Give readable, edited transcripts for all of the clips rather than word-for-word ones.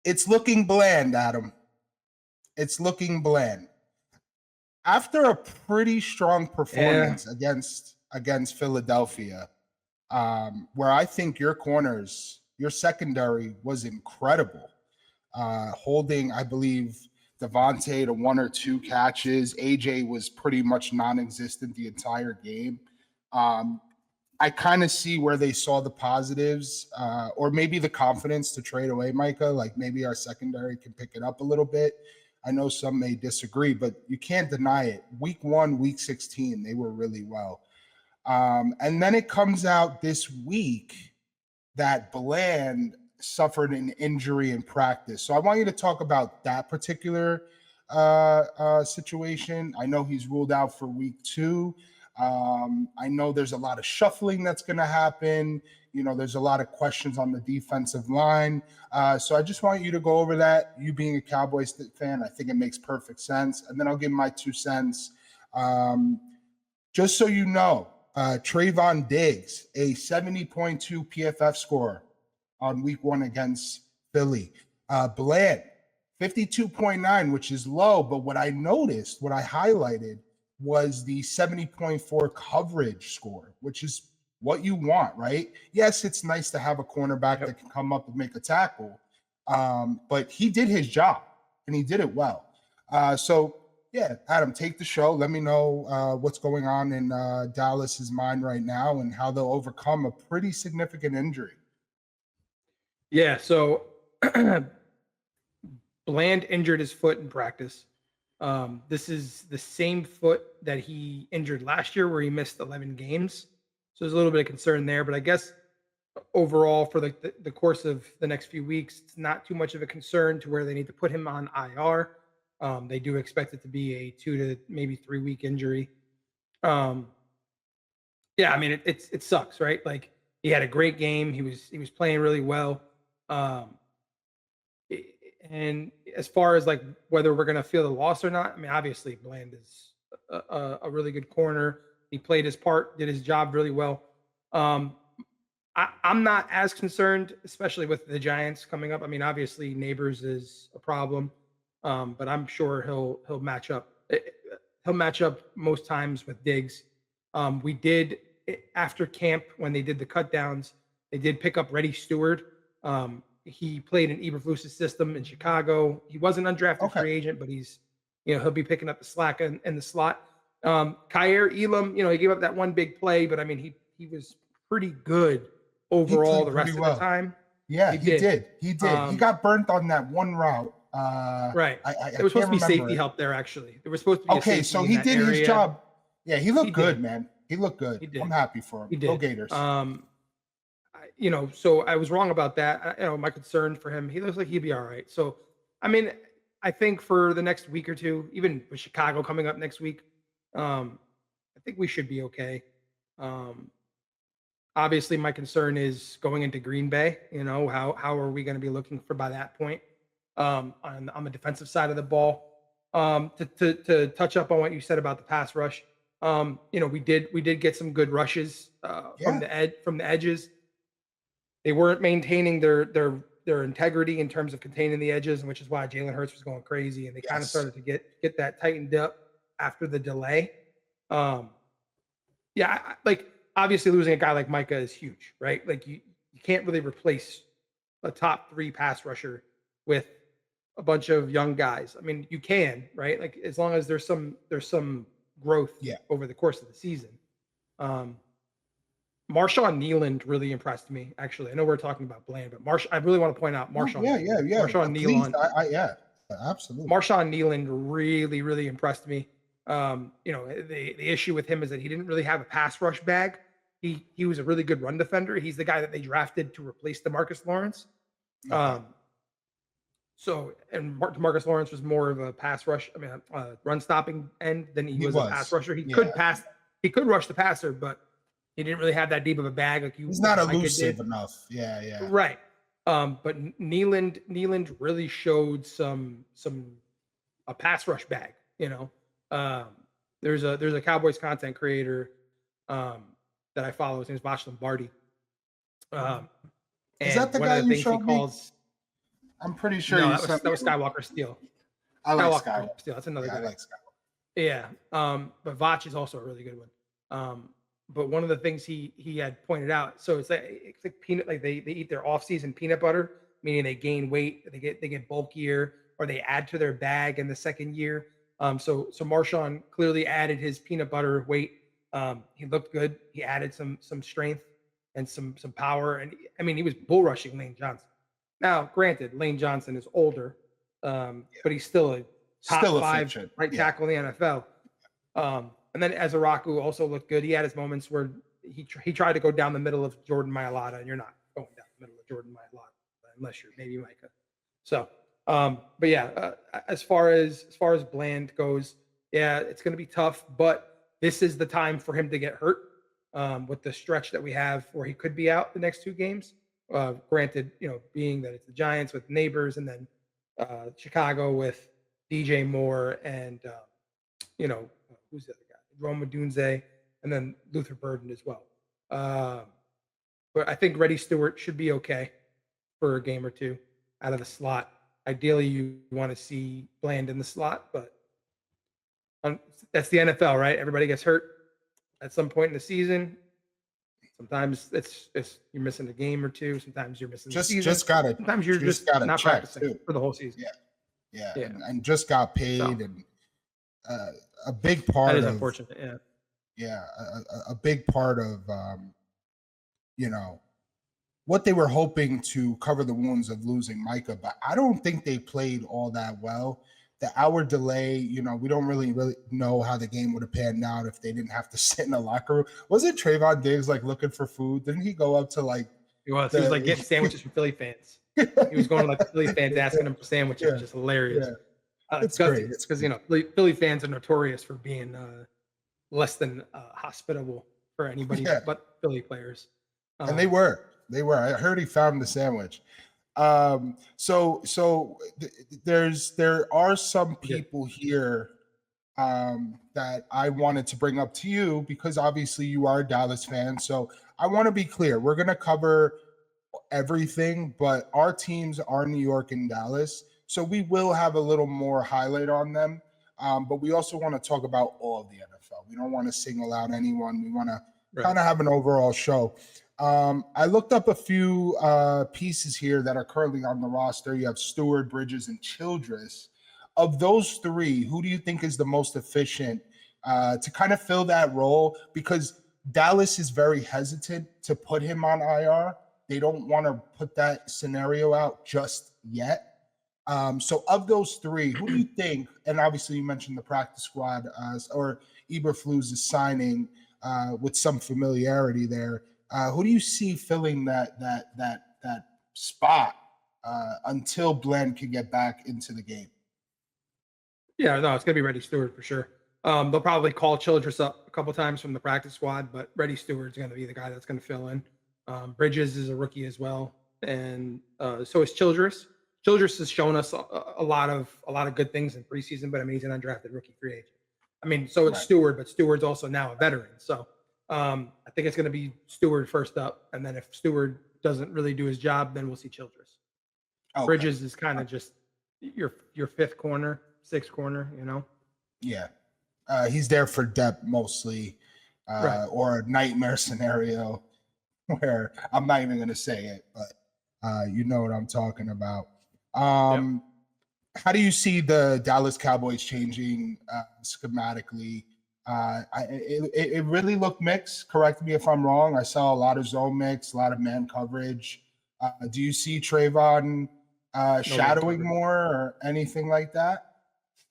It's looking bland, Adam. It's looking bland. After a pretty strong Yeah. performance against Philadelphia, where I think your secondary was incredible. Holding, I believe, Devontae to one or two catches. AJ was pretty much non-existent the entire game. I kind of see where they saw the positives, or maybe the confidence to trade away Micah. Like maybe our secondary can pick it up a little bit. I know some may disagree, but you can't deny it. Week 1, week 16, they were really well. And then it comes out this week that Bland suffered an injury in practice. So I want you to talk about that particular situation. I know he's ruled out for week 2. I know there's a lot of shuffling that's going to happen. You know, there's a lot of questions on the defensive line. So I just want you to go over that. You being a Cowboys fan, I think it makes perfect sense. And then I'll give my 2 cents. Just so you know, Trayvon Diggs, a 70.2 PFF score on week 1 against Philly. Bland, 52.9, which is low. But what I noticed, what I highlighted, was the 70.4 coverage score, which is what you want, right? Yes, it's nice to have a cornerback that can come up and make a tackle, but he did his job, and he did it well. So, yeah, Adam, take the show. Let me know what's going on in Dallas's mind right now and how they'll overcome a pretty significant injury. Yeah, so Bland injured his foot in practice. This is the same foot that he injured last year where he missed 11 games. So there's a little bit of concern there, but I guess overall for the course of the next few weeks, it's not too much of a concern to where they need to put him on IR. They do expect it to be a 2 to maybe 3 week injury. Yeah, I mean, it sucks, right? Like he had a great game. He was playing really well. And as far as like whether we're going to feel the loss or not, I mean, obviously Bland is a really good corner. He played his part, did his job really well. I'm not as concerned, especially with the Giants coming up. I mean, obviously Neighbors is a problem, but I'm sure he'll match up. He'll match up most times with Diggs. We did after camp when they did the cut downs, they did pick up Reddy Stewart. He played in Eberflus's system in Chicago. He was an undrafted free agent, but he'll be picking up the slack in the slot. Kyer Elam, he gave up that one big play, but I mean, he was pretty good overall the rest of the time. Yeah, he did. He got burnt on that one route. Right. There was supposed to be safety help there, actually. There was supposed to be okay, so he did his job. Yeah, he looked good, man. He looked good. I'm happy for him. Go Gators. So I was wrong about that. My concern for him, he looks like he'd be all right. So, I mean, I think for the next week or two, even with Chicago coming up next week, I think we should be okay. Obviously, my concern is going into Green Bay. How are we going to be looking for by that point on the defensive side of the ball? To touch up on what you said about the pass rush, we did get some good rushes from the edges. They weren't maintaining their integrity in terms of containing the edges, which is why Jalen Hurts was going crazy, and they kind of started to get that tightened up after the delay. Obviously losing a guy like Micah is huge, right? Like you can't really replace a top 3 pass rusher with a bunch of young guys. I mean, you can, right? Like as long as there's some growth over the course of the season. Marshawn Nealand really impressed me, actually. I know we're talking about Bland, but I really want to point out Marshawn. Marshawn Nealand. Absolutely. Marshawn Nealand really, really impressed me. The issue with him is that he didn't really have a pass rush bag. He was a really good run defender. He's the guy that they drafted to replace DeMarcus Lawrence. Okay. And DeMarcus Lawrence was more of a pass rush, run stopping end than he was a pass rusher. He could rush the passer, but he didn't really have that deep of a bag like he's not elusive enough. Yeah. Right. But Nealand really showed a pass rush bag. There's a Cowboys content creator that that I follow. His name is Vash Lombardi. Is And that the one guy of the you things he showed me? calls I'm pretty sure no, you that was sent me. Skywalker Steel. I like Skywalker Skywalker. Steel. That's another Yeah, I good one. like Skywalker. Yeah. But Vach is also a really good one. But one of the things he had pointed out, so it's like peanut, like they eat their off-season peanut butter, meaning they gain weight, they get bulkier, or they add to their bag in the second year. So Marshawn clearly added his peanut butter weight. He looked good. He added some strength and some power. And I mean, he was bull rushing Lane Johnson. Now, granted, Lane Johnson is older, but he's still a top Still 5 efficient. right Yeah. tackle in the NFL. And then Azaraku also looked good. He had his moments where he tried to go down the middle of Jordan Mailata, and you're not going down the middle of Jordan Mailata unless you're maybe Micah. So, but yeah, as far as Bland goes, yeah, it's going to be tough, but this is the time for him to get hurt with the stretch that we have where he could be out the next 2 games. Granted, being that it's the Giants with Neighbors and then Chicago with DJ Moore and who's the other guy? Rome Odunze, and then Luther Burden as well. But I think Reddy Stewart should be okay for a game or 2 out of the slot. Ideally, you want to see Bland in the slot, but that's the NFL, right? Everybody gets hurt at some point in the season. Sometimes it's you're missing a game or 2. Sometimes you're missing the season. Sometimes you're just not practicing too. for the whole season. Yeah. Yeah. And just got paid, and a big part That is of unfortunate. Yeah. a big part of what they were hoping to cover the wounds of losing Micah, but I don't think they played all that well. The hour delay, we don't really know how the game would have panned out if they didn't have to sit in the locker room. Was it Trayvon Diggs looking for food? Didn't he go up to He was like getting sandwiches from Philly fans. He was going to the Philly fans asking him for sandwiches, which is hilarious. Yeah. It's great. It's because Philly fans are notorious for being less than hospitable for anybody but Philly players. And they were. I heard he found the sandwich. There are some people here that I wanted to bring up to you because obviously you are a Dallas fan. So I want to be clear. We're going to cover everything, but our teams are New York and Dallas. So we will have a little more highlight on them. But we also want to talk about all of the NFL. We don't want to single out anyone. We want to kind of have an overall show. I looked up a few pieces here that are currently on the roster. You have Stewart, Bridges, and Childress. Of those 3, who do you think is the most efficient to kind of fill that role? Because Dallas is very hesitant to put him on IR. They don't want to put that scenario out just yet. So of those 3, who do you think, and obviously you mentioned the practice squad or Eberflus is signing with some familiarity there. Who do you see filling that spot until Bland can get back into the game? Yeah, no, it's gonna be Reddy Stewart for sure. They'll probably call Childress up a couple times from the practice squad, but Reddy Stewart's gonna be the guy that's gonna fill in. Bridges is a rookie as well, and so is Childress. Childress has shown us a lot of good things in preseason, but I mean he's an undrafted rookie free agent. I mean, so it's Stewart, but Stewart's also now a veteran. So I think it's going to be Stewart first up, and then if Stewart doesn't really do his job, then we'll see Childress. Okay. Bridges is kind of just your 5th corner, 6th corner, Yeah, he's there for depth mostly, or a nightmare scenario where I'm not even going to say it, but you know what I'm talking about. How do you see the Dallas Cowboys changing schematically? It really looked mixed. Correct me if I'm wrong. I saw a lot of zone mix, a lot of man coverage. Do you see Trayvon shadowing more or anything like that?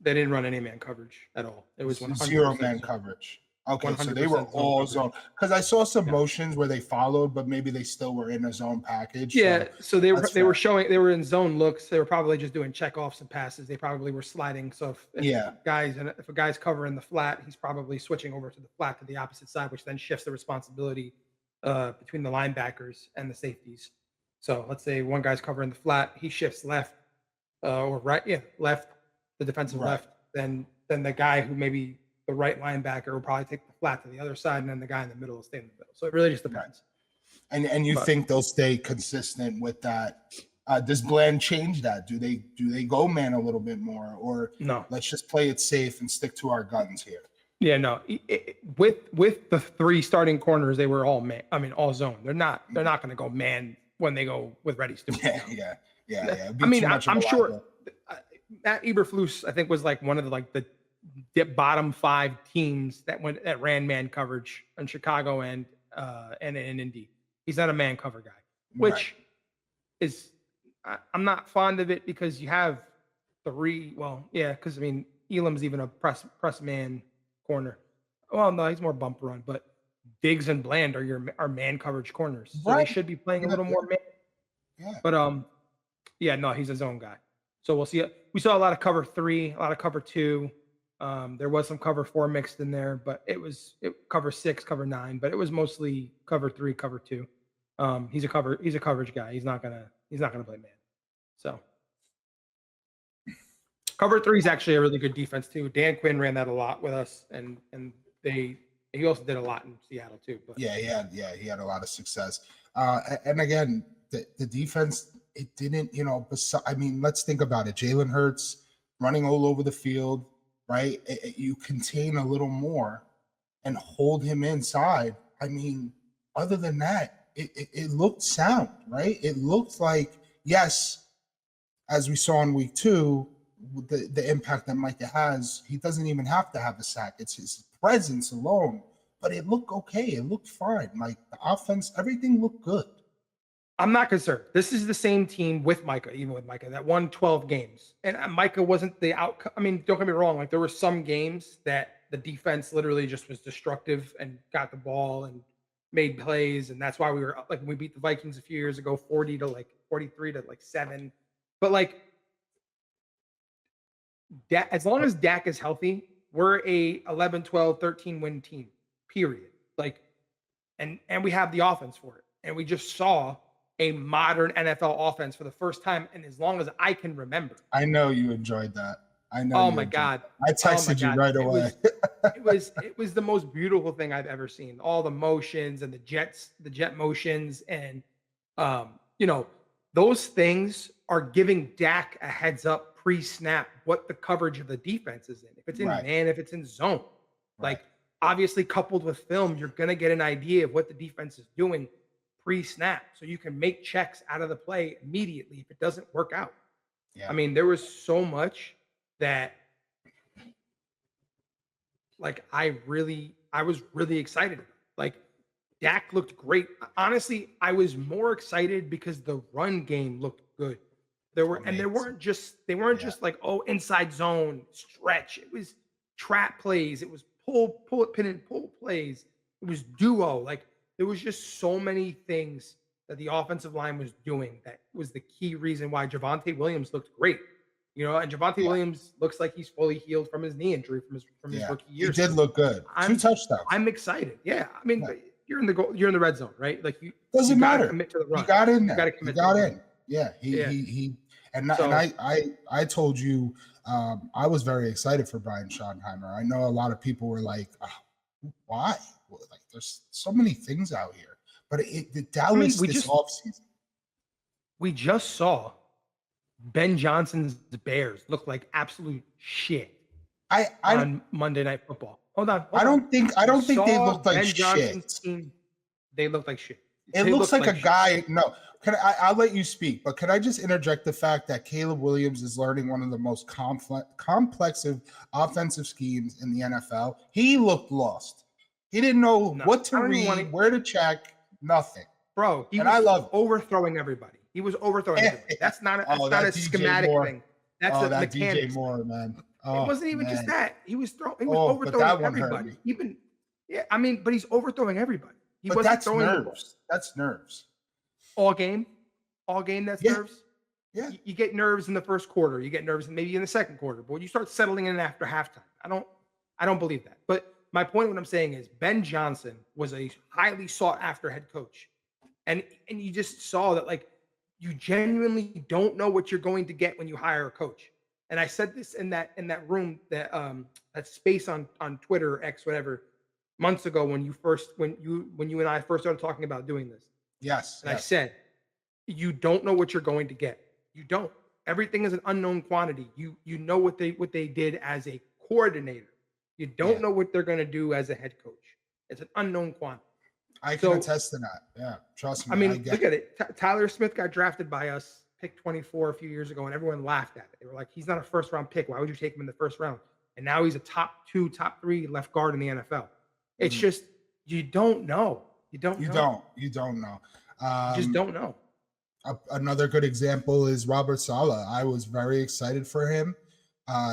They didn't run any man coverage at all. It was 0 man coverage. Okay, so they were all zone. Because I saw some motions where they followed, but maybe they still were in a zone package. Yeah, so they were in zone looks. They were probably just doing checkoffs and passes. They probably were sliding. So if a guy's covering the flat, he's probably switching over to the flat to the opposite side, which then shifts the responsibility between the linebackers and the safeties. So let's say one guy's covering the flat, he shifts left or right, left, the defensive left. Then the guy who maybe the right linebacker will probably take the flat to the other side, and then the guy in the middle will stay in the middle. So it really just depends. And you But think they'll stay consistent with that? Does Bland change that? Do they go man a little bit more, or no, let's just play it safe and stick to our guns here? yeah, no. With the 3 starting corners, they were all man. I mean, all zone. They're not going to go man when they go with Reddy Stewart. Yeah. It'd be I mean, too much of I'm a sure liability. Matt Eberflus, I think, was like one of the bottom 5 teams that ran man coverage in Chicago and in Indy. He's not a man cover guy, which is I'm not fond of it because you have 3. Well, yeah, because I mean Elam's even a press man corner. Well, no, he's more bump run, but Diggs and Bland are man coverage corners, so they should be playing a little more man. Yeah. But yeah, no, he's a zone guy. So we'll see. We saw a lot of cover 3, a lot of cover 2. There was some cover 4 mixed in there, but it cover 6, cover 9, but it was mostly cover 3, cover 2. He's a coverage guy. He's not gonna play man. So cover 3 is actually a really good defense too. Dan Quinn ran that a lot with us, and he also did a lot in Seattle too. But he had a lot of success. And again, the defense, it didn't, I mean, let's think about it. Jalen Hurts running all over the field, right? You contain a little more and hold him inside. I mean, other than that, it looked sound, right? It looked like, yes, as we saw in week 2, the impact that Micah has, he doesn't even have to have a sack. It's his presence alone. But it looked okay. It looked fine. Like the offense, everything looked good. I'm not concerned. This is the same team with Micah, even with Micah, that won 12 games. And Micah wasn't the outcome. I mean, don't get me wrong. Like there were some games that the defense literally just was destructive and got the ball and made plays. And that's why we were like, when we beat the Vikings a few years ago, 43 to 7. But like, as long as Dak is healthy, we're a 11, 12, 13 win team, period. Like, and we have the offense for it. And we just saw a modern NFL offense for the first time in as long as I can remember. I know you enjoyed that. I know. Oh my God. I texted you right away. It was the most beautiful thing I've ever seen. All the motions and the jet motions. And, those things are giving Dak a heads up pre-snap what the coverage of the defense is in. If it's in man, if it's in zone, like obviously coupled with film, you're going to get an idea of what the defense is doing pre-snap. So you can make checks out of the play immediately if it doesn't work out. Yeah. I mean, there was so much that like I was really excited about. Like Dak looked great. Honestly, I was more excited because the run game looked good. They weren't just like, oh, inside zone stretch. It was trap plays. It was pull it, pin and pull plays. It was duo. Like there was just so many things that the offensive line was doing that was the key reason why Javonte Williams looked great. And Javonte Williams looks like he's fully healed from his knee injury from his rookie year. He did look good. 2 touchdowns. I'm excited. Yeah, I mean, you're in the red zone, right? Like doesn't matter. Commit to the run. He got in there. You got to commit. He got in. Yeah, he and I told you I was very excited for Brian Schottenheimer. I know a lot of people were like, oh, why? Like there's so many things out here. But the Dallas this offseason. We just saw Ben Johnson's Bears look like absolute shit on Monday Night Football. Hold on. I don't think they looked like Ben shit. Johnson's team, they looked like shit. It looks like a guy. No, I'll let you speak, but can I just interject the fact that Caleb Williams is learning one of the most complex offensive schemes in the NFL? He looked lost. He didn't know what to read, where to check, nothing. Bro, I love overthrowing everybody. He was overthrowing everybody. That's not a schematic thing. That's a mechanic. DJ Moore, man. It wasn't even just that. He was overthrowing everybody. But he's overthrowing everybody. But that's nerves. That's nerves. All game, that's nerves. Yeah. You get nerves in the first quarter. You get nerves maybe in the second quarter. But when you start settling in after halftime, I don't believe that. But my point, what I'm saying is Ben Johnson was a highly sought after head coach. And you just saw that, like, you genuinely don't know what you're going to get when you hire a coach. And I said this in that room, that space on Twitter or X, whatever, months ago when you and I first started talking about doing this. Yes, And I yes, said, you don't know what you're going to get. You don't. Everything is an unknown quantity. You know what they did as a coordinator. You don't yeah. know what they're going to do as a head coach. It's an unknown quantity. I can So, attest to that. Yeah, trust I me, I mean, get look it. at it. Tyler Smith got drafted by us, pick 24 a few years ago, and everyone laughed at it. They were like, he's not a first round pick. Why would you take him in the first round? And now he's a top 2, top 3 left guard in the NFL. It's Mhm. just, you don't know. You don't know. You don't know. You just don't know. Another good example is Robert Saleh. I was very excited for him.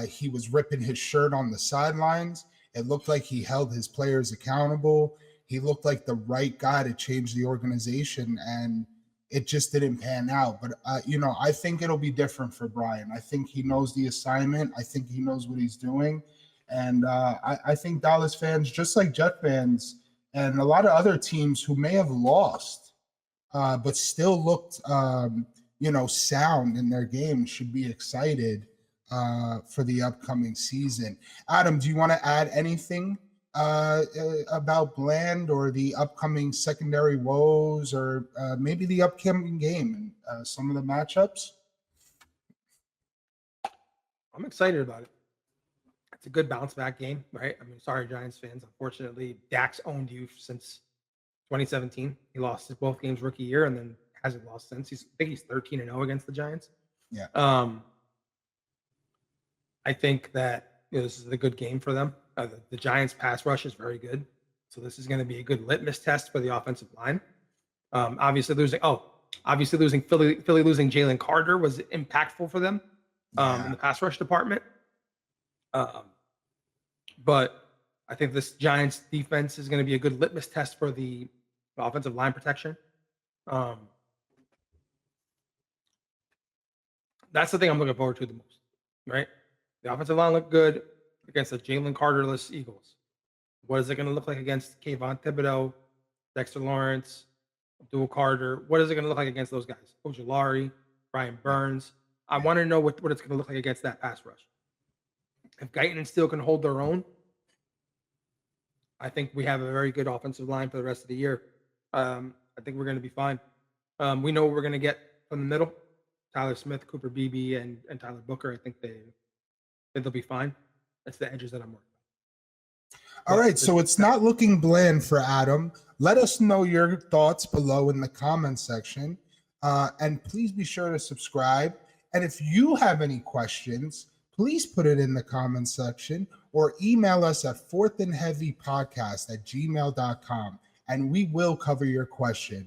He was ripping his shirt on the sidelines. It looked like he held his players accountable. He looked like the right guy to change the organization, and it just didn't pan out. But I think it'll be different for Brian. I think he knows the assignment. I think he knows what he's doing, and I think Dallas fans, just like Jet fans, and a lot of other teams who may have lost but still looked, sound in their game, should be excited for the upcoming season. Adam, do you want to add anything about Bland or the upcoming secondary woes, or maybe the upcoming game and some of the matchups? I'm excited about it. It's a good bounce back game, right? I mean, sorry, Giants fans. Unfortunately, Dak's owned you since 2017. He lost his both games rookie year and then hasn't lost since. I think he's 13-0 against the Giants. Yeah. I think that this is a good game for them. The Giants pass rush is very good. So this is going to be a good litmus test for the offensive line. Obviously losing Philly losing Jalen Carter was impactful for them in the pass rush department. But I think this Giants defense is going to be a good litmus test for the offensive line protection. That's the thing I'm looking forward to the most, right? The offensive line looked good against the Jalen Carterless Eagles. What is it going to look like against Kayvon Thibodeau, Dexter Lawrence, Abdul Carter? What is it going to look like against those guys? Ojulari, Brian Burns. I want to know what it's going to look like against that pass rush. If Guyton and Steele can hold their own, I think we have a very good offensive line for the rest of the year. I think we're going to be fine. We know what we're going to get from the middle. Tyler Smith, Cooper Beebe, and Tyler Booker. I think they'll be fine. That's the edges that I'm working on. All right, so it's not looking bland for Adam. Let us know your thoughts below in the comment section. And please be sure to subscribe. And if you have any questions, please put it in the comment section or email us at fourthandheavypodcast@gmail.com, and we will cover your question.